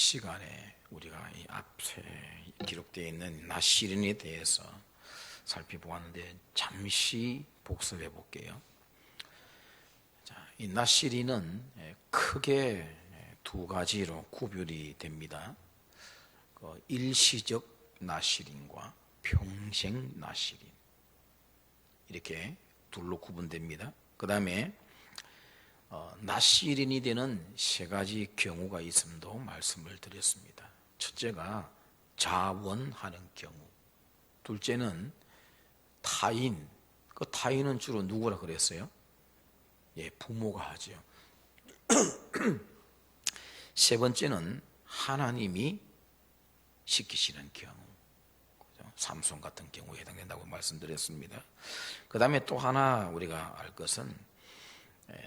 시간에 우리가 이 앞에 기록되어 있는 나시린에 대해서 살펴보았는데 잠시 복습해 볼게요. 이 나시린은 크게 두 가지로 구별이 됩니다. 일시적 나시린과 평생 나시린, 이렇게 둘로 구분됩니다. 그 다음에 나시린이 되는 세 가지 경우가 있음도 말씀을 드렸습니다. 첫째가 자원하는 경우, 둘째는 타인, 그 타인은 주로 누구라 그랬어요? 부모가 하죠. 세 번째는 하나님이 시키시는 경우, 삼손 같은 경우에 해당된다고 말씀드렸습니다. 그 다음에 또 하나 우리가 알 것은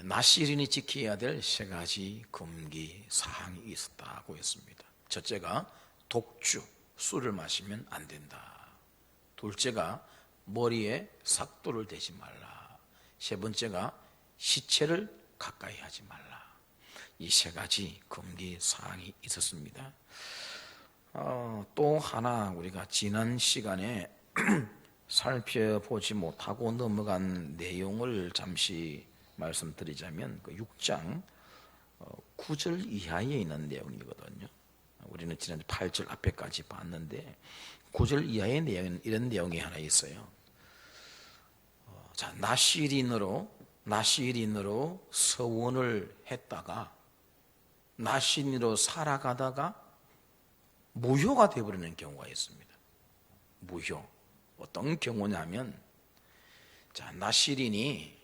나시린이 지켜야 될 세 가지 금기 사항이 있었다고 했습니다. 첫째가 독주, 술을 마시면 안 된다. 둘째가 머리에 삭도를 대지 말라. 세 번째가 시체를 가까이 하지 말라. 이 세 가지 금기 사항이 있었습니다. 또 하나 우리가 지난 시간에 살펴보지 못하고 넘어간 내용을 잠시 말씀드리자면 그 6장 9절 이하에 있는 내용이거든요. 우리는 지난주 8절 앞에까지 봤는데 9절 이하의 내용은 이런 내용이 하나 있어요. 자, 나시린으로 서원을 했다가 나시린으로 살아가다가 무효가 되어버리는 경우가 있습니다. 무효. 어떤 경우냐면, 자, 나시린이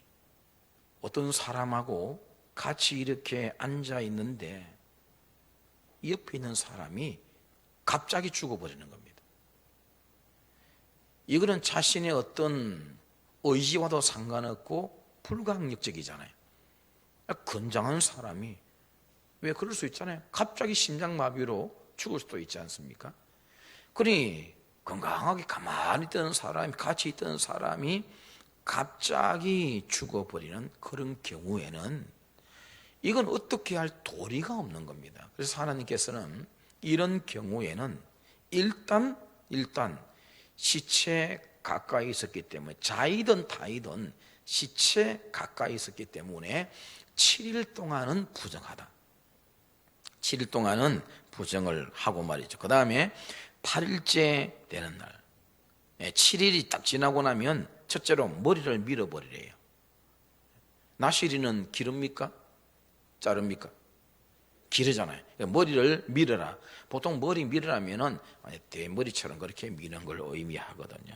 어떤 사람하고 같이 이렇게 앉아 있는데 옆에 있는 사람이 갑자기 죽어버리는 겁니다. 이거는 자신의 어떤 의지와도 상관없고 불가항력적이잖아요. 건장한 사람이 왜 그럴 수 있잖아요. 갑자기 심장마비로 죽을 수도 있지 않습니까? 그러니 건강하게 가만히 있던 사람이, 같이 있던 사람이 갑자기 죽어버리는 그런 경우에는 이건 어떻게 할 도리가 없는 겁니다. 그래서 하나님께서는 이런 경우에는 일단 시체 가까이 있었기 때문에, 자이든 타이든 시체 가까이 있었기 때문에 7일 동안은 부정하다. 7일 동안은 부정을 하고 말이죠. 그 다음에 8일째 되는 날, 7일이 딱 지나고 나면 첫째로 머리를 밀어버리래요. 나시린은 기릅니까? 자릅니까? 기르잖아요. 머리를 밀어라. 보통 머리 밀으라면은 대머리처럼 그렇게 미는 걸 의미하거든요.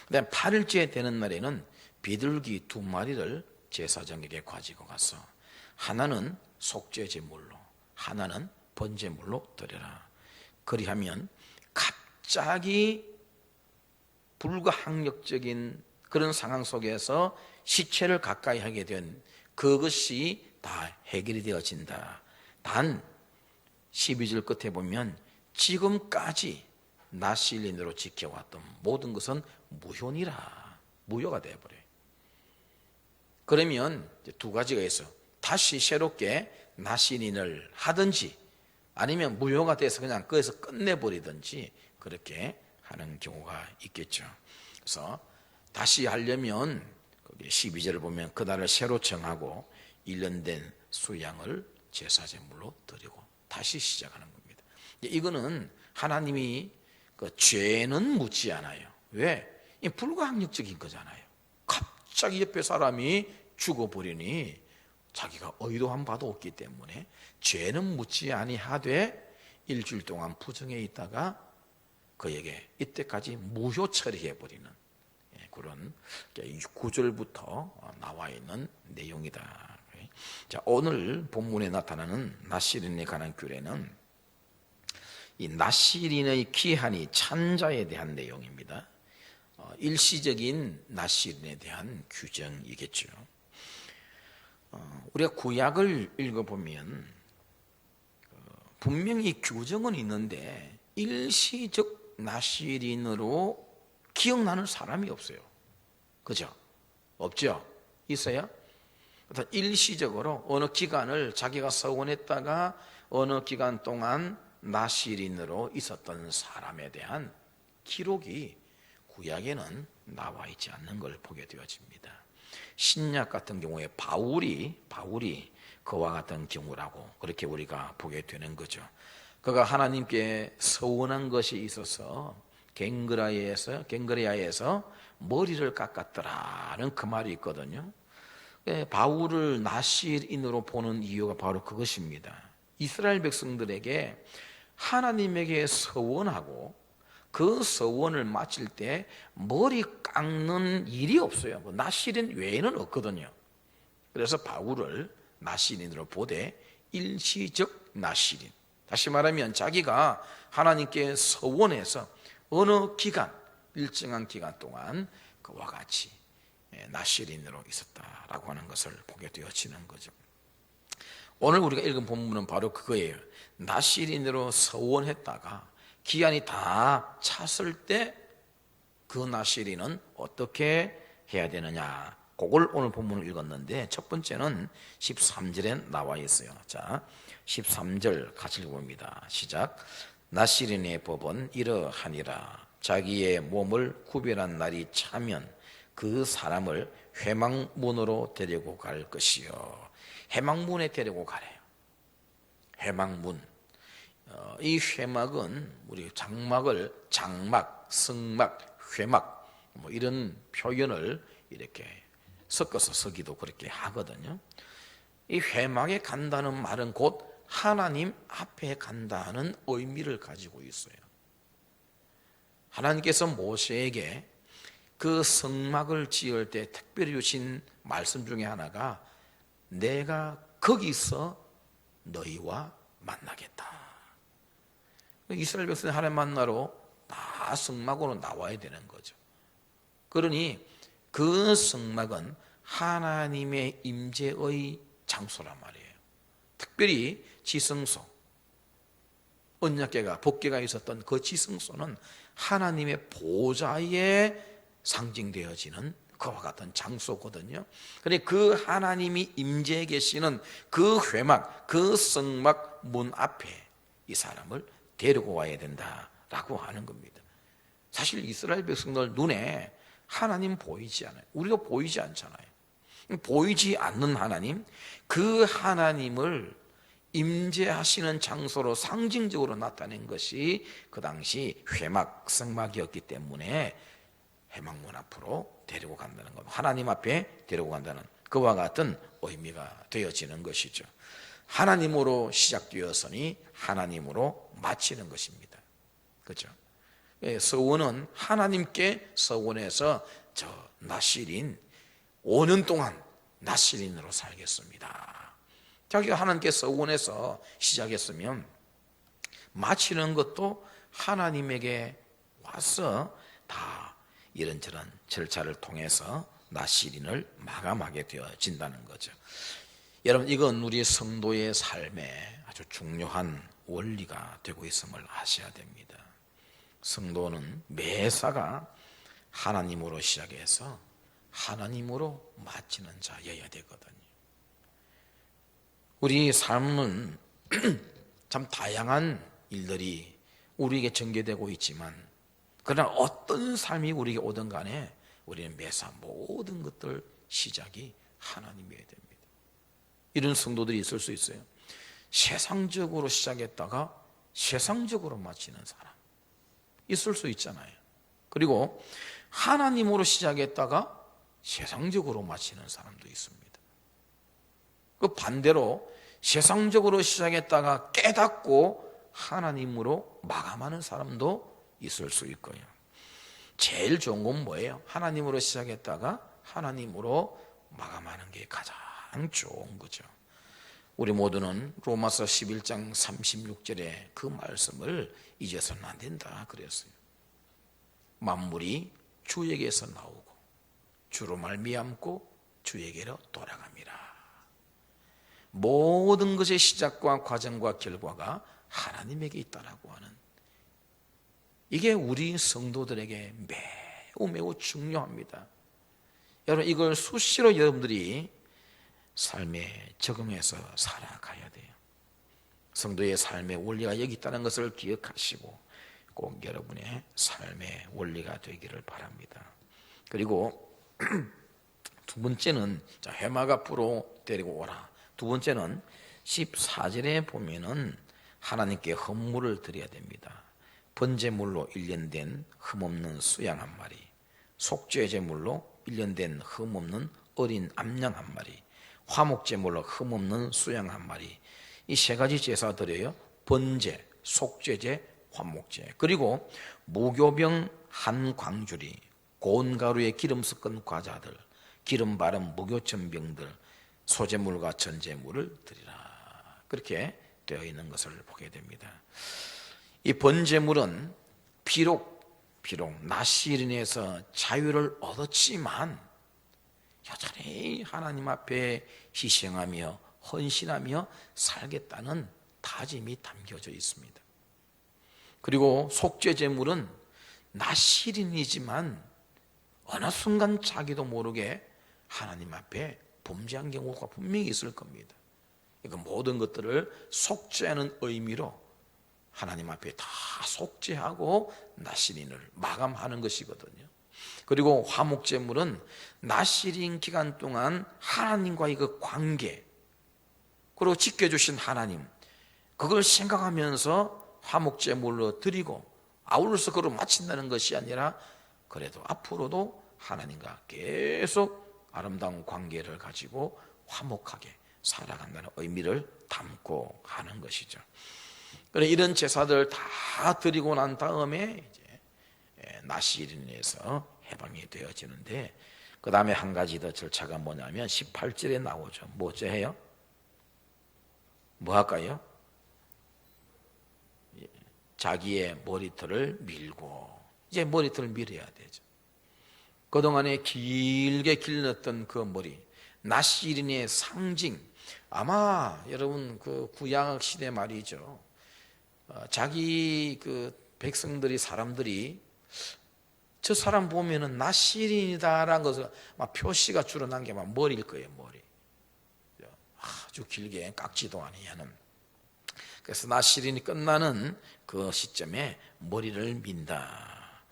그다음 8일째 되는 날에는 비둘기 2마리를 제사장에게 가지고 가서 하나는 속죄 제물로, 하나는 번제물로 드려라. 그리하면 갑자기 불가항력적인 그런 상황 속에서 시체를 가까이 하게 된 그것이 다 해결이 되어진다. 단 12절 끝에 보면 지금까지 나시린으로 지켜왔던 모든 것은 무효니라. 무효가 되어버려요. 그러면 두 가지가 있어. 다시 새롭게 나시린을 하든지 아니면 무효가 돼서 그냥 거기서 끝내버리든지 그렇게 하는 경우가 있겠죠. 그래서 다시 하려면 12절을 보면 그날을 새로 정하고 1년 된 수양을 제사제물로 드리고 다시 시작하는 겁니다. 이거는 하나님이 그 죄는 묻지 않아요. 왜? 이 불가항력적인 거잖아요. 갑자기 옆에 사람이 죽어버리니 자기가 의도한 바도 없기 때문에 죄는 묻지 아니하되 일주일 동안 부정해 있다가 그에게 이때까지 무효 처리해버리는 그런 9절부터 나와 있는 내용이다. 자, 오늘 본문에 나타나는 나시린에 관한 규례는 이 나시린의 기한이 찬자에 대한 내용입니다. 일시적인 나시린에 대한 규정이겠죠. 우리가 구약을 읽어보면 분명히 규정은 있는데 일시적 나시린으로 기억나는 사람이 없어요. 그죠? 없죠? 있어요? 일시적으로 어느 기간을 자기가 서원했다가 어느 기간 동안 나시린으로 있었던 사람에 대한 기록이 구약에는 나와 있지 않는 걸 보게 되어집니다. 신약 같은 경우에 바울이 그와 같은 경우라고 그렇게 우리가 보게 되는 거죠. 그가 하나님께 서원한 것이 있어서 갱그레아에서 머리를 깎았더라는 그 말이 있거든요. 바울을 나실인으로 보는 이유가 바로 그것입니다. 이스라엘 백성들에게 하나님에게 서원하고 그 서원을 마칠 때 머리 깎는 일이 없어요. 나실인 외에는 없거든요. 그래서 바울을 나실인으로 보되 일시적 나실인. 다시 말하면 자기가 하나님께 서원해서 어느 기간, 일정한 기간 동안 그와 같이 나실인으로 있었다라고 하는 것을 보게 되어지는 거죠. 오늘 우리가 읽은 본문은 바로 그거예요. 나실인으로 서원했다가 기한이 다 찼을 때 그 나실인은 어떻게 해야 되느냐, 그걸 오늘 본문을 읽었는데 첫 번째는 13절에 나와 있어요. 자, 13절 같이 읽어봅니다. 시작. 나실인의 법은 이러하니라. 자기의 몸을 구별한 날이 차면 그 사람을 회막문으로 데리고 갈 것이요. 회막문에 데리고 가래요. 회막문. 이 회막은 우리 장막, 성막, 회막 뭐 이런 표현을 이렇게 섞어서 쓰기도 그렇게 하거든요. 이 회막에 간다는 말은 곧 하나님 앞에 간다는 의미를 가지고 있어요. 하나님께서 모세에게 그 성막을 지을 때 특별히 주신 말씀 중에 하나가 내가 거기서 너희와 만나겠다. 이스라엘 백성이 하나님 만나러 다 성막으로 나와야 되는 거죠. 그러니 그 성막은 하나님의 임재의 장소란 말이에요. 특별히 지성소, 언약궤가 법궤가 있었던 그 지성소는 하나님의 보좌에 상징되어지는 그와 같은 장소거든요. 그런데 그 하나님이 임재해 계시는 그 회막, 그 성막 문 앞에 이 사람을 데리고 와야 된다라고 하는 겁니다. 사실 이스라엘 백성들 눈에 하나님 보이지 않아요. 우리가 보이지 않잖아요. 보이지 않는 하나님, 그 하나님을 임재하시는 장소로 상징적으로 나타낸 것이 그 당시 회막, 성막이었기 때문에 회막문 앞으로 데리고 간다는 것, 하나님 앞에 데리고 간다는 그와 같은 의미가 되어지는 것이죠. 하나님으로 시작되었으니 하나님으로 마치는 것입니다. 그렇죠? 서원은 하나님께 서원해서 저 나실인 5년 동안 나실인으로 살겠습니다. 자기가 하나님께 서원해서 시작했으면 마치는 것도 하나님에게 와서 다 이런저런 절차를 통해서 나실인을 마감하게 되어진다는 거죠. 여러분, 이건 우리 성도의 삶에 아주 중요한 원리가 되고 있음을 아셔야 됩니다. 성도는 매사가 하나님으로 시작해서 하나님으로 마치는 자여야 되거든요. 우리 삶은 참 다양한 일들이 우리에게 전개되고 있지만, 그러나 어떤 삶이 우리에게 오든 간에 우리는 매사 모든 것들 시작이 하나님이어야 됩니다. 이런 성도들이 있을 수 있어요. 세상적으로 시작했다가 세상적으로 마치는 사람 있을 수 있잖아요. 그리고 하나님으로 시작했다가 세상적으로 마치는 사람도 있습니다. 그 반대로 세상적으로 시작했다가 깨닫고 하나님으로 마감하는 사람도 있을 수 있고요. 제일 좋은 건 뭐예요? 하나님으로 시작했다가 하나님으로 마감하는 게 가장 좋은 거죠. 우리 모두는 로마서 11장 36절에 그 말씀을 잊어서는 안 된다 그랬어요. 만물이 주에게서 나오고 주로 말미암고 주에게로 돌아갑니다. 모든 것의 시작과 과정과 결과가 하나님에게 있다라고 하는, 이게 우리 성도들에게 매우 중요합니다. 여러분, 이걸 수시로 여러분들이 삶에 적응해서 살아가야 돼요. 성도의 삶의 원리가 여기 있다는 것을 기억하시고 꼭 여러분의 삶의 원리가 되기를 바랍니다. 그리고 두 번째는 회막 앞으로 데리고 오라. 두 번째는 14절에 보면은 하나님께 헌물을 드려야 됩니다. 번제물로 1년 된 흠없는 수양 한 마리, 속죄제물로 1년 된 흠없는 어린 암양 한 마리, 화목제물로 흠없는 수양 한 마리. 이 세 가지 제사 드려요. 번제, 속죄제, 화목제. 그리고 무교병 한 광주리, 고운 가루에 기름 섞은 과자들, 기름 바른 무교천병들, 소제물과 전제물을 드리라. 그렇게 되어 있는 것을 보게 됩니다. 이 번제물은 비록 낫이 인해서 자유를 얻었지만 여전히 하나님 앞에 희생하며 헌신하며 살겠다는 다짐이 담겨져 있습니다. 그리고 속죄제물은 낫일인이지만 어느 순간 자기도 모르게 하나님 앞에 범죄한 경우가 분명히 있을 겁니다. 그러니까 모든 것들을 속죄하는 의미로 하나님 앞에 다 속죄하고 낫일인을 마감하는 것이거든요. 그리고 화목제물은 낫일인 기간 동안 하나님과의 그 관계, 그리고 지켜주신 하나님, 그걸 생각하면서 화목제물로 드리고 아울러서 그걸 마친다는 것이 아니라 그래도 앞으로도 하나님과 계속 아름다운 관계를 가지고 화목하게 살아간다는 의미를 담고 하는 것이죠. 그래 이런 제사들 다 드리고 난 다음에 이제 낫일인에서 해방이 되어지는데, 그 다음에 한 가지 더 절차가 뭐냐면 18절에 나오죠. 뭐죠 해요? 뭐 할까요? 자기의 머리털을 밀고, 이제 머리털을 밀어야 되죠. 그동안에 길게 길렀던 그 머리, 낫일인의 상징. 아마 여러분 그 구약 시대 말이죠. 자기 그 백성들이, 사람들이 저 사람 보면은 낫일인이다라는 것을 막 표시가 줄어난 게 막 머리일 거예요. 머리 아주 길게 깎지도 아니하는. 그래서 낫일인이 끝나는 그 시점에 머리를 민다.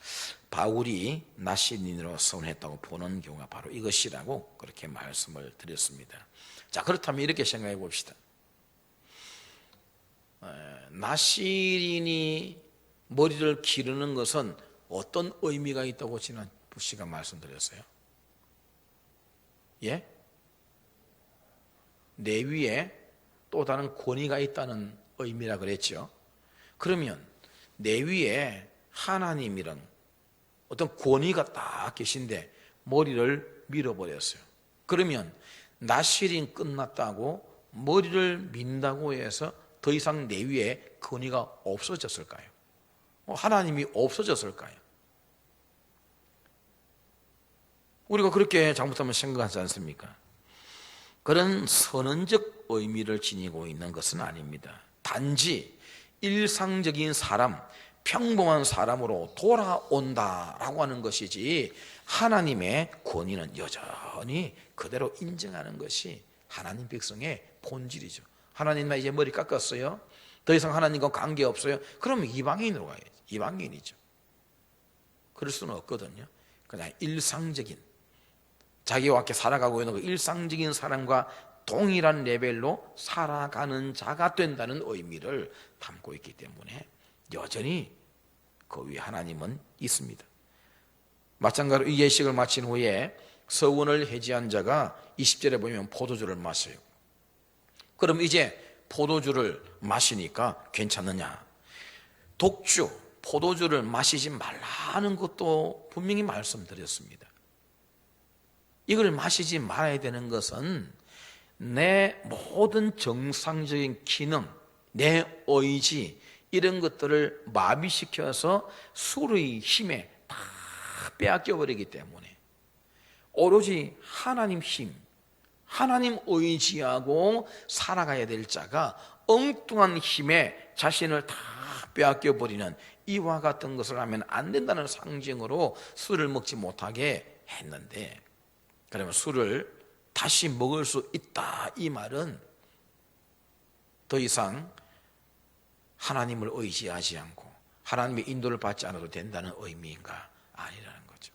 바울이 낫일인으로 서원했다고 보는 경우가 바로 이것이라고 그렇게 말씀을 드렸습니다. 자, 그렇다면 이렇게 생각해 봅시다. 낫일인이 머리를 기르는 것은 어떤 의미가 있다고 지난 시간 말씀드렸어요? 예? 내 위에 또 다른 권위가 있다는 의미라 그랬죠. 그러면 내 위에 하나님이란 어떤 권위가 딱 계신데 머리를 밀어버렸어요. 그러면 낫일인 끝났다고 머리를 민다고 해서 더 이상 내 위에 권위가 없어졌을까요? 하나님이 없어졌을까요? 우리가 그렇게 잘못하면 생각하지 않습니까? 그런 선언적 의미를 지니고 있는 것은 아닙니다. 단지 일상적인 사람, 평범한 사람으로 돌아온다라고 하는 것이지, 하나님의 권위는 여전히 그대로 인정하는 것이 하나님 백성의 본질이죠. 하나님 나 이제 머리 깎았어요. 더 이상 하나님과 관계 없어요. 그러면 이방인으로 가야지. 이방인이죠. 그럴 수는 없거든요. 그냥 일상적인, 자기와 함께 살아가고 있는 그 일상적인 사람과 동일한 레벨로 살아가는 자가 된다는 의미를 담고 있기 때문에 여전히 그 위에 하나님은 있습니다. 마찬가지로 이 예식을 마친 후에 서원을 해지한 자가 20절에 보면 포도주를 마셔요. 그럼 이제 포도주를 마시니까 괜찮느냐? 독주, 포도주를 마시지 말라는 것도 분명히 말씀드렸습니다. 이걸 마시지 말아야 되는 것은 내 모든 정상적인 기능, 내 의지, 이런 것들을 마비시켜서 술의 힘에 다 빼앗겨버리기 때문에 오로지 하나님 힘, 하나님 의지하고 살아가야 될 자가 엉뚱한 힘에 자신을 다 빼앗겨버리는 이와 같은 것을 하면 안 된다는 상징으로 술을 먹지 못하게 했는데, 그러면 술을 다시 먹을 수 있다, 이 말은 더 이상 하나님을 의지하지 않고 하나님의 인도를 받지 않아도 된다는 의미인가? 아니라는 거죠.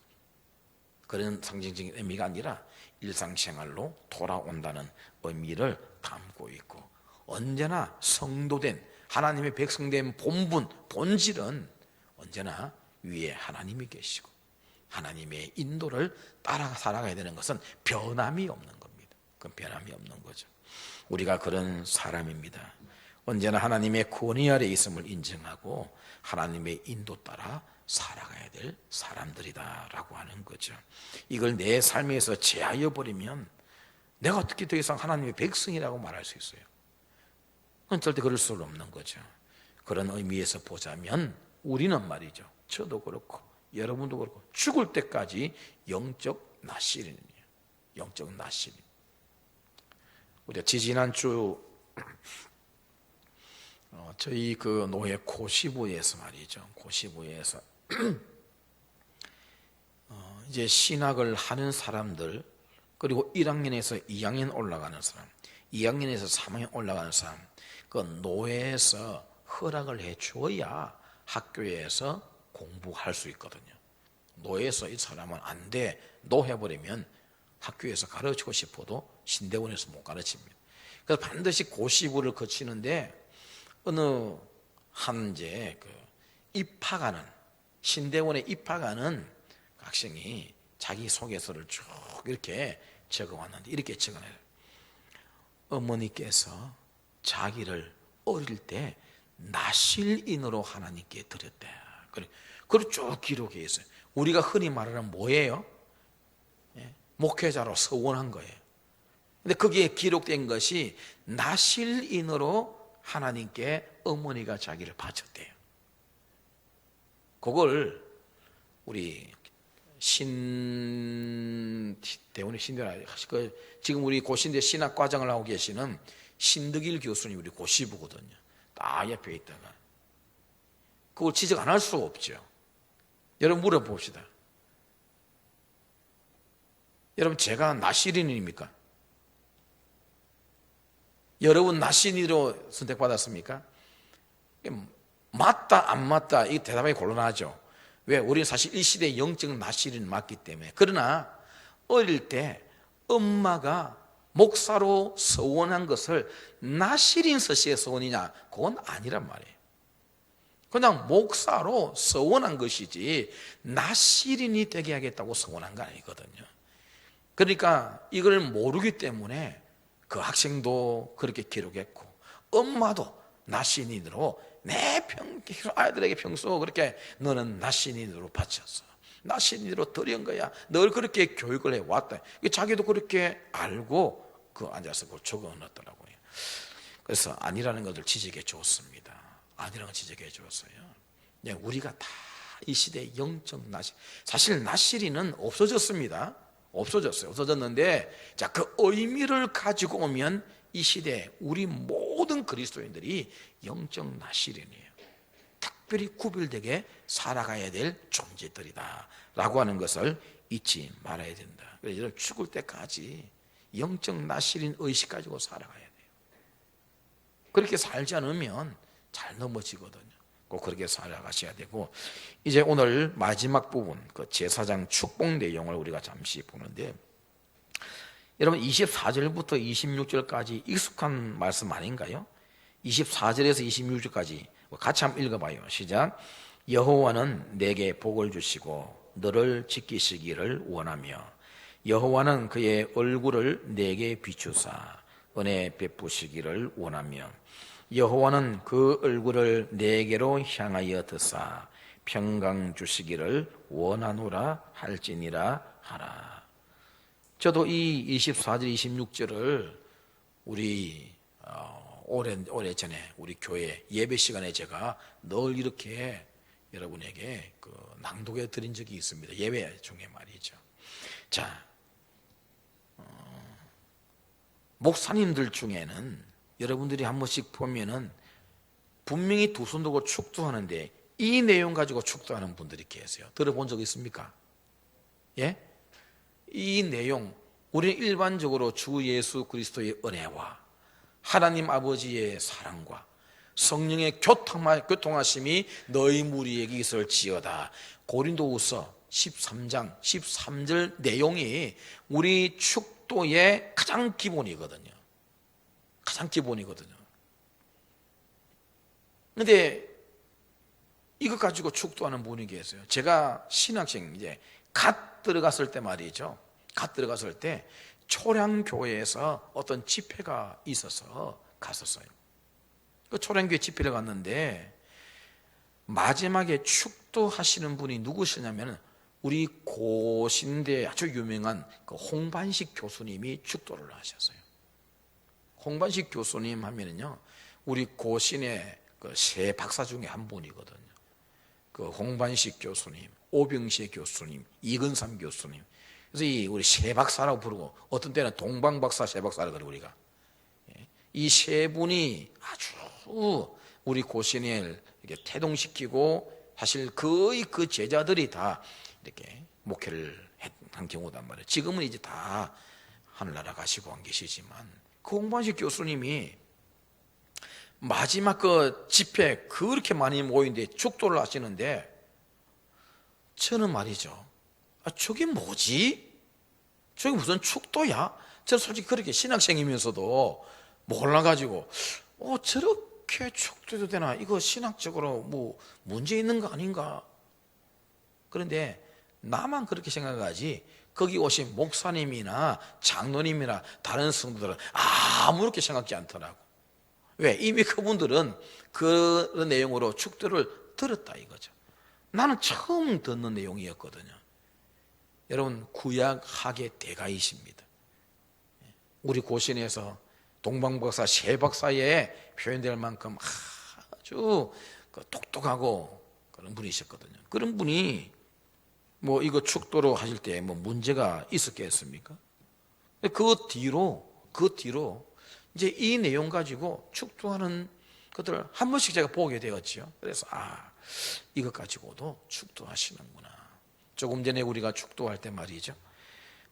그런 상징적인 의미가 아니라 일상생활로 돌아온다는 의미를 담고 있고, 언제나 성도된 하나님의 백성된 본분, 본질은 언제나 위에 하나님이 계시고 하나님의 인도를 따라 살아가야 되는 것은 변함이 없는 겁니다. 그건 변함이 없는 거죠. 우리가 그런 사람입니다. 언제나 하나님의 권위 아래 있음을 인정하고 하나님의 인도 따라 살아가야 될 사람들이다라고 하는 거죠. 이걸 내 삶에서 제하여 버리면 내가 어떻게 더 이상 하나님의 백성이라고 말할 수 있어요? 그건 절대 그럴 수 없는 거죠. 그런 의미에서 보자면 우리는 말이죠, 저도 그렇고 여러분도 그렇고 죽을 때까지 영적 나시린이에요. 영적 나시린. 우리가 지지난주 저희 그 노예 고시부에서 말이죠, 고시부에서 이제 신학을 하는 사람들, 그리고 1학년에서 2학년 올라가는 사람, 2학년에서 3학년 올라가는 사람, 그 노예에서 허락을 해 줘야 학교에서 공부할 수 있거든요. 노예에서 이 사람은 안 돼, 노 해버리면 학교에서 가르치고 싶어도 신대원에서 못 가르칩니다. 그래서 반드시 고시부를 거치는데, 어느 한 이제 그 입학하는, 신대원에 입학하는 학생이 자기 소개서를 쭉 이렇게 적어왔는데 이렇게 적어놔요. 어머니께서 자기를 어릴 때 나실인으로 하나님께 드렸대. 그리고 쭉 기록해 있어요. 우리가 흔히 말하는 뭐예요? 목회자로 서원한 거예요. 근데 거기에 기록된 것이 나실인으로 하나님께 어머니가 자기를 바쳤대요. 그걸 우리 대원의 신대원, 지금 우리 고신대 신학 과정을 하고 계시는 신득일 교수님, 우리 고시부거든요. 딱 옆에 있다가 그걸 지적 안 할 수가 없죠. 여러분 물어봅시다. 여러분, 제가 나시린입니까? 여러분 나시린으로 선택받았습니까? 맞다 안 맞다 이 대답이 곤란하죠. 왜? 우리는 사실 이 시대의 영적 나시린 맞기 때문에. 그러나 어릴 때 엄마가 목사로 서원한 것을 나시린 서시의 서원이냐? 그건 아니란 말이에요. 그냥 목사로 서원한 것이지 나시린이 되게 하겠다고 서원한 거 아니거든요. 그러니까 이걸 모르기 때문에 그 학생도 그렇게 기록했고, 엄마도 나시린으로 내 아이들에게 평소 그렇게 너는 나시린으로 바쳤어, 나시린으로 드린 거야, 늘 그렇게 교육을 해왔다. 자기도 그렇게 알고 그 앉아서 그걸 적어놨더라고요. 그래서 아니라는 것을 지적해 줬습니다. 아니라는 걸 지적해 줬어요. 우리가 다 이 시대의 영적 나실, 사실 나시린은 없어졌습니다. 없어졌는데, 자, 그 의미를 가지고 오면 이 시대 우리 모든 그리스도인들이 영적 나시린이에요. 특별히 구별되게 살아가야 될 존재들이다 라고 하는 것을 잊지 말아야 된다. 그래서 여러분, 죽을 때까지 영적 나시린 의식 가지고 살아가야 돼요. 그렇게 살지 않으면 잘 넘어지거든요. 꼭 그렇게 살아가셔야 되고, 이제 오늘 마지막 부분, 그 제사장 축복 내용을 우리가 잠시 보는데, 여러분 24절부터 26절까지 익숙한 말씀 아닌가요? 24절에서 26절까지 같이 한번 읽어봐요. 시작. 여호와는 내게 복을 주시고 너를 지키시기를 원하며, 여호와는 그의 얼굴을 내게 비추사 은혜 베푸시기를 원하며, 여호와는 그 얼굴을 내게로 향하여 드사 평강 주시기를 원하노라 할지니라 하라. 저도 이 24절 26절을 우리 오래전에 우리 교회 예배 시간에 제가 늘 이렇게 여러분에게 그 낭독해 드린 적이 있습니다. 예배 중에 말이죠. 자, 목사님들 중에는 여러분들이 한 번씩 보면은 분명히 두 손 들고 축도하는데 이 내용 가지고 축도하는 분들이 계세요. 들어본 적 있습니까? 예? 이 내용, 우리는 일반적으로 주 예수 그리스도의 은혜와 하나님 아버지의 사랑과 성령의 교통하심이 너희 무리에게 있을지어다. 고린도후서 13장 13절 내용이 우리 축도의 가장 기본이거든요. 가장 기본이거든요. 그런데 이것 가지고 축도하는 분이 계세요. 제가 신학생 이제 갓 들어갔을 때 말이죠. 갓 들어갔을 때 초량교회에서 어떤 집회가 있어서 갔었어요. 그 초량교회 집회를 갔는데 마지막에 축도하시는 분이 누구시냐면 우리 고신대 아주 유명한 그 홍반식 교수님이 축도를 하셨어요. 홍반식 교수님 하면은요, 우리 고신의 그 세 박사 중에 한 분이거든요. 그 홍반식 교수님, 오병식 교수님, 이근삼 교수님. 그래서 이 우리 세 박사라고 부르고 어떤 때는 동방박사, 세 박사라고 그러고 우리가 이 세 분이 아주 우리 고신을 이렇게 태동시키고 사실 거의 그 제자들이 다 이렇게 목회를 한 경우단 말이에요. 지금은 이제 다 하늘나라 가시고 안 계시지만 그 홍반식 교수님이 마지막 그 집회 그렇게 많이 모이는데 축도를 하시는데 저는 말이죠, 저게 뭐지? 저게 무슨 축도야? 저는 솔직히 그렇게 신학생이면서도 몰라가지고 저렇게 축도도 되나? 이거 신학적으로 뭐 문제 있는 거 아닌가? 그런데 나만 그렇게 생각하지 거기 오신 목사님이나 장로님이나 다른 성도들은 아무렇게 생각지 않더라고. 왜? 이미 그분들은 그런 내용으로 축도를 들었다 이거죠. 나는 처음 듣는 내용이었거든요. 여러분, 구약학의 대가이십니다. 우리 고신에서 동방박사, 세박사에 표현될 만큼 아주 똑똑하고 그런 분이셨거든요. 그런 분이 뭐 이거 축도로 하실 때 뭐 문제가 있었겠습니까? 그 뒤로 이제 이 내용 가지고 축도하는 것들을 한 번씩 제가 보게 되었죠. 그래서 이것 가지고도 축도하시는구나. 조금 전에 우리가 축도할 때 말이죠,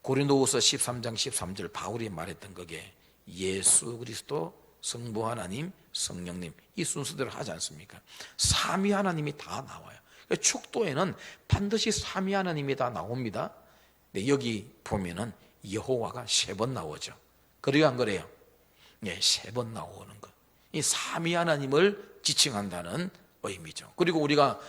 고린도후서 13장 13절 바울이 말했던 거게 예수 그리스도, 성부 하나님, 성령님 이 순서대로 하지 않습니까? 삼위 하나님이 다 나와요. 축도에는 반드시 삼위 하나님이 다 나옵니다. 근데 여기 보면은 여호와가 3번 나오죠. 그래요, 안 그래요? 네, 3번 나오는 것. 이 삼위 하나님을 지칭한다는 의미죠. 그리고 우리가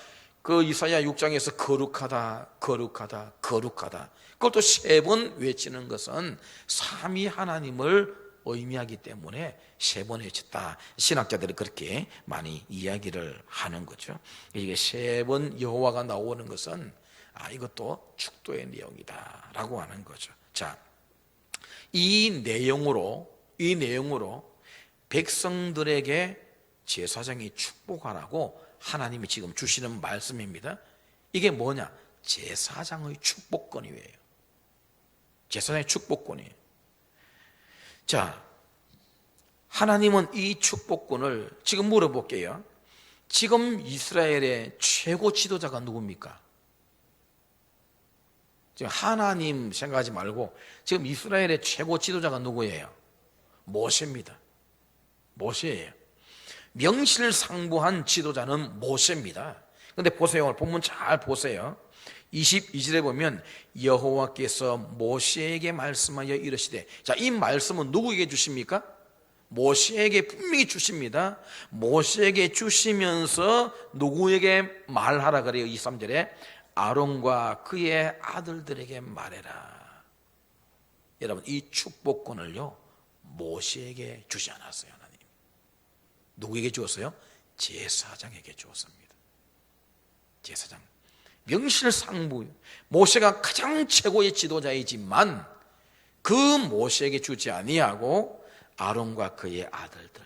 그 이사야 6장에서 거룩하다, 거룩하다, 거룩하다. 그것도 3번 외치는 것은 삼위 하나님을 의미하기 때문에 3번 외쳤다. 신학자들이 그렇게 많이 이야기를 하는 거죠. 이게 3번 여호와가 나오는 것은 이것도 축도의 내용이다라고 하는 거죠. 자, 이 내용으로 백성들에게 제사장이 축복하라고 하나님이 지금 주시는 말씀입니다. 이게 뭐냐? 제사장의 축복권이에요. 제사장의 축복권이에요. 자, 하나님은 이 축복권을 지금 물어볼게요. 지금 이스라엘의 최고 지도자가 누굽니까? 지금 하나님 생각하지 말고 지금 이스라엘의 최고 지도자가 누구예요? 모세입니다. 모세예요. 명실상부한 지도자는 모세입니다. 그런데 보세요. 오늘 본문 잘 보세요. 22절에 보면 여호와께서 모세에게 말씀하여 이르시되, 자, 이 말씀은 누구에게 주십니까? 모세에게 분명히 주십니다. 모세에게 주시면서 누구에게 말하라 그래요? 23절에 아론과 그의 아들들에게 말해라. 여러분, 이 축복권을요 모세에게 주지 않았어요. 하나님 누구에게 주었어요? 제사장에게 주었습니다. 제사장, 명실상부. 모세가 가장 최고의 지도자이지만 그 모세에게 주지 아니하고 아론과 그의 아들들,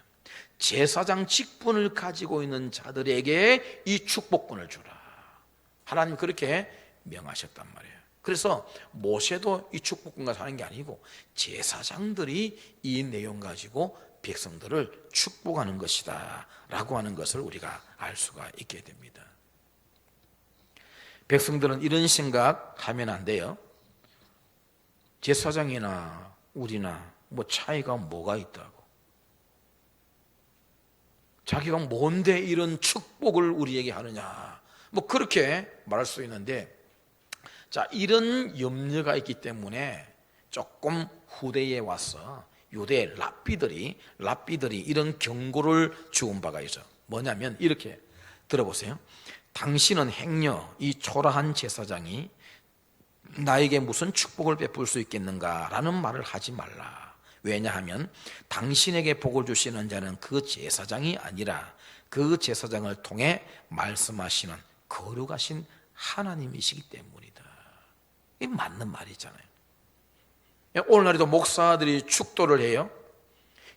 제사장 직분을 가지고 있는 자들에게 이 축복권을 주라. 하나님 그렇게 명하셨단 말이에요. 그래서 모세도 이 축복권과 사는 게 아니고 제사장들이 이 내용 가지고 백성들을 축복하는 것이다 라고 하는 것을 우리가 알 수가 있게 됩니다. 백성들은 이런 생각하면 안 돼요. 제사장이나 우리나 뭐 차이가 뭐가 있다고. 자기가 뭔데 이런 축복을 우리에게 하느냐, 뭐 그렇게 말할 수 있는데, 자, 이런 염려가 있기 때문에 조금 후대에 와서 유대 랍비들이 이런 경고를 주은 바가 있어. 뭐냐면 이렇게 들어보세요. 당신은 행여 이 초라한 제사장이 나에게 무슨 축복을 베풀 수 있겠는가라는 말을 하지 말라. 왜냐하면 당신에게 복을 주시는 자는 그 제사장이 아니라 그 제사장을 통해 말씀하시는 거룩하신 하나님이시기 때문이다. 이 맞는 말이잖아요. 오늘날에도 목사들이 축도를 해요.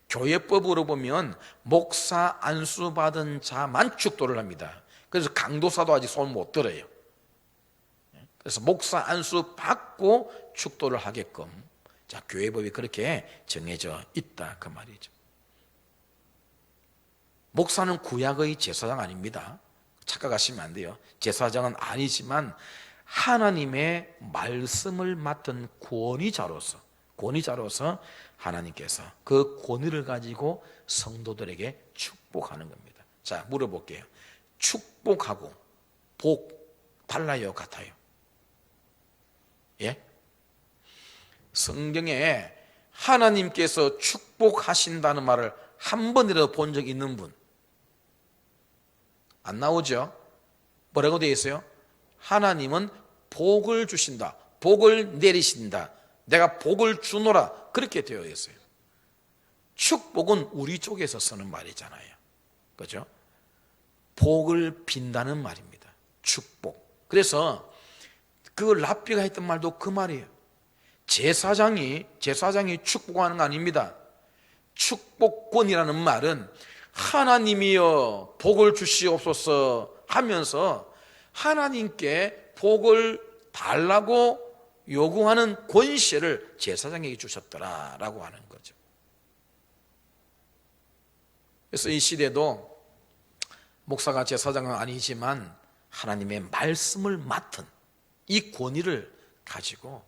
교회법으로 보면 목사 안수 받은 자만 축도를 합니다. 그래서 강도사도 아직 손 못 들어요. 그래서 목사 안수 받고 축도를 하게끔, 자, 교회법이 그렇게 정해져 있다, 그 말이죠. 목사는 구약의 제사장 아닙니다. 착각하시면 안 돼요. 제사장은 아니지만 하나님의 말씀을 맡은 권위자로서 하나님께서 그 권위를 가지고 성도들에게 축복하는 겁니다. 자, 물어볼게요. 축복하고 복 달라요, 같아요? 예? 성경에 하나님께서 축복하신다는 말을 한 번이라도 본 적 있는 분? 안 나오죠? 뭐라고 되어 있어요? 하나님은 복을 주신다, 복을 내리신다, 내가 복을 주노라, 그렇게 되어 있어요. 축복은 우리 쪽에서 쓰는 말이잖아요. 그죠? 복을 빈다는 말입니다. 축복. 그래서 그 랍비가 했던 말도 그 말이에요. 제사장이 축복하는 거 아닙니다. 축복권이라는 말은 하나님이여 복을 주시옵소서 하면서 하나님께 복을 달라고 요구하는 권세를 제사장에게 주셨더라라고 하는 거죠. 그래서 이 시대도 목사가 제사장은 아니지만 하나님의 말씀을 맡은 이 권위를 가지고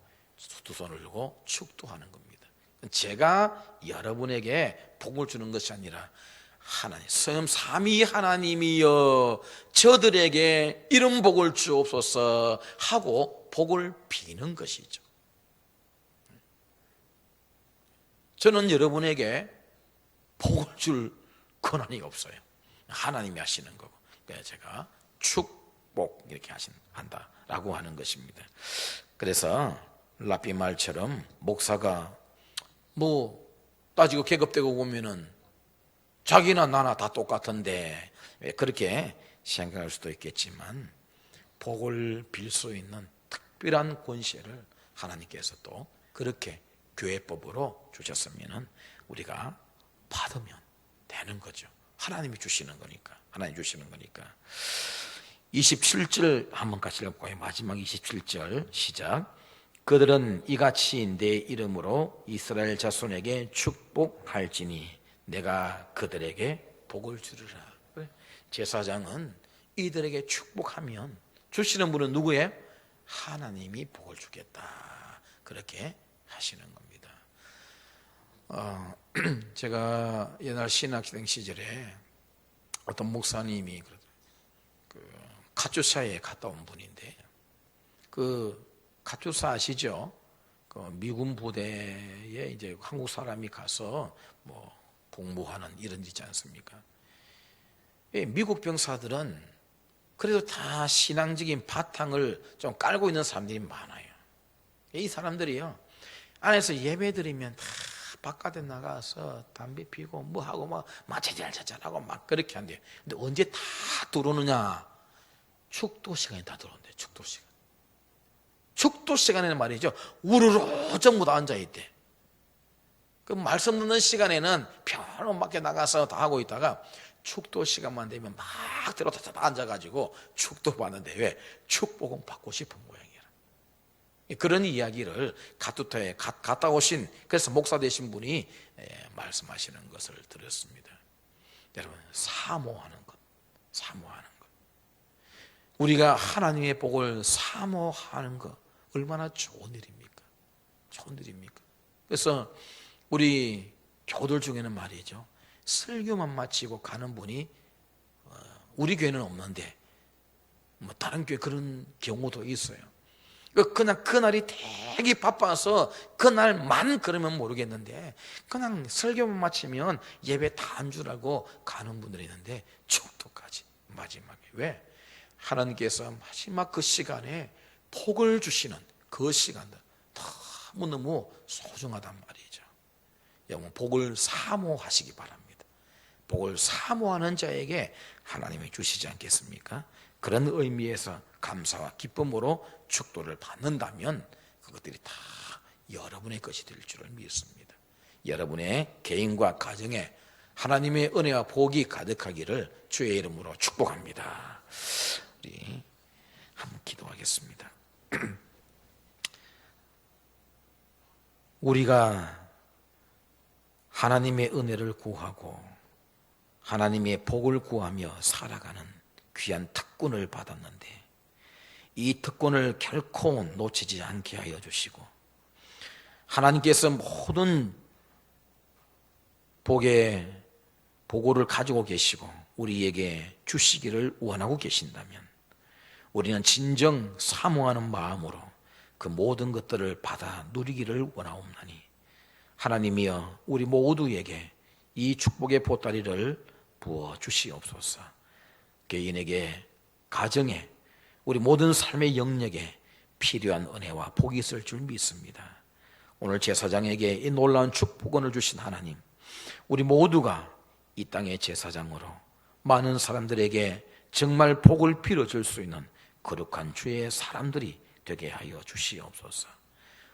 두 손을 들고 축도하는 겁니다. 제가 여러분에게 복을 주는 것이 아니라 하나님, 삼위 하나님이여 저들에게 이런 복을 주옵소서 하고 복을 비는 것이죠. 저는 여러분에게 복을 줄 권한이 없어요. 하나님이 하시는 거고, 그래서 제가 축복 이렇게 한다라고 하는 것입니다. 그래서 랍비 말처럼 목사가 뭐 따지고 계급되고 보면은 자기나 나나 다 똑같은데 그렇게 생각할 수도 있겠지만, 복을 빌 수 있는 특별한 권세를 하나님께서 또 그렇게 교회법으로 주셨으면 우리가 받으면 되는 거죠. 하나님이 주시는 거니까. 27절 한번 같이 읽어볼까요? 마지막 27절 시작. 그들은 이같이 내 이름으로 이스라엘 자손에게 축복할지니 내가 그들에게 복을 주리라. 제사장은 이들에게 축복하면 주시는 분은 누구예요? 하나님이 복을 주겠다, 그렇게 하시는 겁니다. 제가 옛날 신학생 시절에 어떤 목사님이 카투사에 갔다 온 분인데, 그 카투사 아시죠? 그 미군 부대에 이제 한국 사람이 가서 뭐 복무하는 이런 데 있지 않습니까? 미국 병사들은 그래도 다 신앙적인 바탕을 좀 깔고 있는 사람들이 많아요. 이 사람들이요, 안에서 예배 드리면 다 바깥에 나가서 담배 피고 뭐 하고 막 마차잘차잘하고 막 그렇게 한대요. 근데 언제 다 들어오느냐? 축도 시간에 다 들어온대요. 축도 시간에는 말이죠, 우르르 전부 다 앉아있대. 그 말씀 듣는 시간에는 편한 밖에 나가서 다 하고 있다가 축도 시간만 되면 막 들어다 앉아가지고 축도 받는데, 왜? 축복은 받고 싶은 모양이라. 그런 이야기를 가투타에 갔다 오신, 그래서 목사 되신 분이 말씀하시는 것을 들었습니다. 여러분, 사모하는 것. 우리가 하나님의 복을 사모하는 것, 얼마나 좋은 일입니까? 그래서 우리 교들 중에는 말이죠, 설교만 마치고 가는 분이 우리 교회는 없는데 뭐 다른 교회 그런 경우도 있어요. 그냥 그날이 되게 바빠서 그날만 그러면 모르겠는데 그냥 설교만 마치면 예배 다 한 줄 알고 가는 분들이 있는데 축도까지 마지막에. 왜? 하나님께서 마지막 그 시간에 복을 주시는 그 시간들 너무너무 소중하단 말이죠. 여러분 복을 사모하시기 바랍니다. 복을 사모하는 자에게 하나님이 주시지 않겠습니까? 그런 의미에서 감사와 기쁨으로 축도를 받는다면 그것들이 다 여러분의 것이 될 줄을 믿습니다. 여러분의 개인과 가정에 하나님의 은혜와 복이 가득하기를 주의 이름으로 축복합니다. 우리 한번 기도하겠습니다. 우리가 하나님의 은혜를 구하고 하나님의 복을 구하며 살아가는 귀한 특권을 받았는데 이 특권을 결코 놓치지 않게 하여 주시고 하나님께서 모든 복의 보고를 가지고 계시고 우리에게 주시기를 원하고 계신다면 우리는 진정 사모하는 마음으로 그 모든 것들을 받아 누리기를 원하옵나니 하나님이여 우리 모두에게 이 축복의 보따리를 부어 주시옵소서. 개인에게, 가정에, 우리 모든 삶의 영역에 필요한 은혜와 복이 있을 줄 믿습니다. 오늘 제사장에게 이 놀라운 축복을 주신 하나님, 우리 모두가 이 땅의 제사장으로 많은 사람들에게 정말 복을 빌어줄 수 있는 거룩한 주의 사람들이 되게 하여 주시옵소서.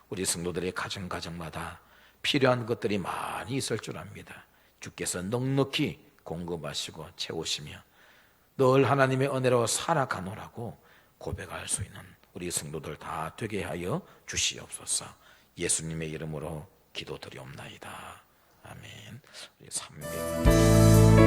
우리 성도들의 가정마다 필요한 것들이 많이 있을 줄 압니다. 주께서 넉넉히 공급하시고 채우시며 늘 하나님의 은혜로 살아가노라고 고백할 수 있는 우리 성도들 다 되게 하여 주시옵소서. 예수님의 이름으로 기도드리옵나이다. 아멘. 우리 300